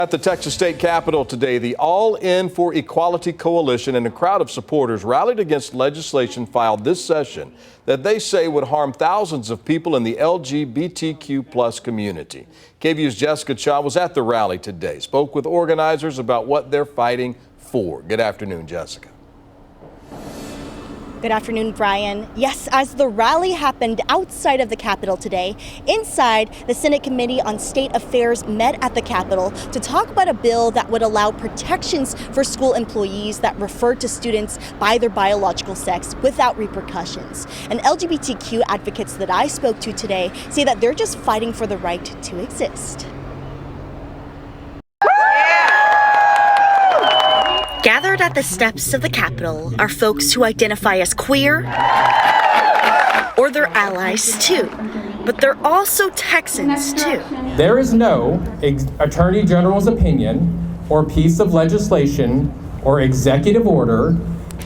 At the Texas State Capitol today, the All In for Equality Coalition and a crowd of supporters rallied against legislation filed this session that they say would harm thousands of people in the LGBTQ+ community. KVUE's Jessica Cha was at the rally today, spoke with organizers about what they're fighting for. Good afternoon, Jessica. Good afternoon, Brian. Yes, as the rally happened outside of the Capitol today, inside, the Senate Committee on State Affairs met at the Capitol to talk about a bill that would allow protections for school employees that refer to students by their biological sex without repercussions. And LGBTQ advocates that I spoke to today say that they're just fighting for the right to exist. Gathered at the steps of the Capitol are folks who identify as queer or they're allies too, but they're also Texans too. There is no Attorney General's opinion or piece of legislation or executive order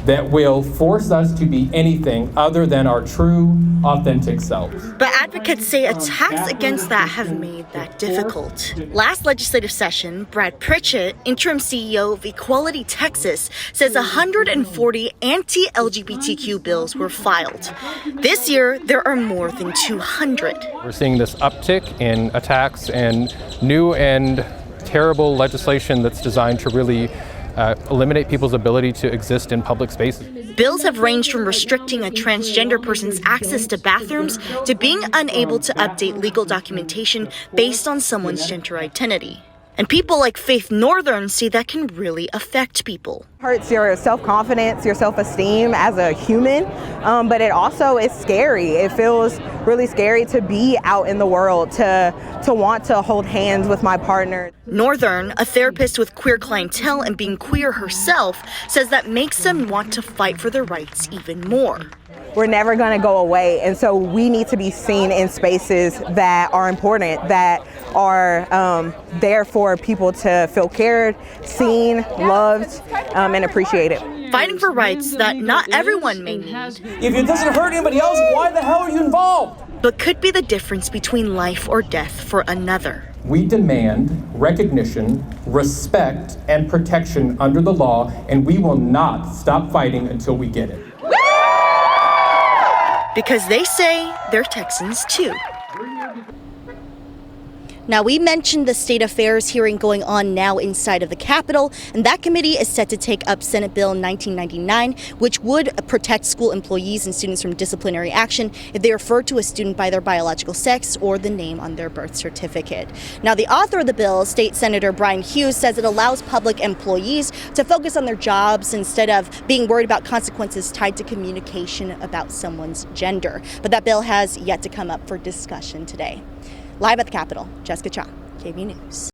that will force us to be anything other than our true, authentic selves. But advocates say attacks against that have made that difficult. Last legislative session, Pritchett, Interim CEO of Equality Texas, says 140 anti-LGBTQ bills were filed. This year, there are more than 200. We're seeing this uptick in attacks and new and terrible legislation that's designed to really eliminate people's ability to exist in public spaces. Bills have ranged from restricting a transgender person's access to bathrooms to being unable to update legal documentation based on someone's gender identity. And people like Faith Northern see that can really affect people. Hurts your self-confidence, your self-esteem as a human, but it also is scary. It feels really scary to be out in the world, to want to hold hands with my partner. Northern, a therapist with queer clientele and being queer herself, says that makes them want to fight for their rights even more. We're never going to go away, and so we need to be seen in spaces that are important, that are there for people to feel cared, seen, loved, and appreciated. Fighting for rights that not everyone may need. If it doesn't hurt anybody else, why the hell are you involved? But could be the difference between life or death for another. We demand recognition, respect, and protection under the law, and we will not stop fighting until we get it. Because they say they're Texans too. Now, we mentioned the State Affairs hearing going on now inside of the Capitol, and that committee is set to take up Senate Bill 1999, which would protect school employees and students from disciplinary action if they refer to a student by their biological sex or the name on their birth certificate. Now, the author of the bill, State Senator Brian Hughes, says it allows public employees to focus on their jobs instead of being worried about consequences tied to communication about someone's gender. But that bill has yet to come up for discussion today. Live at the Capitol, Jessica Cha, KVUE News.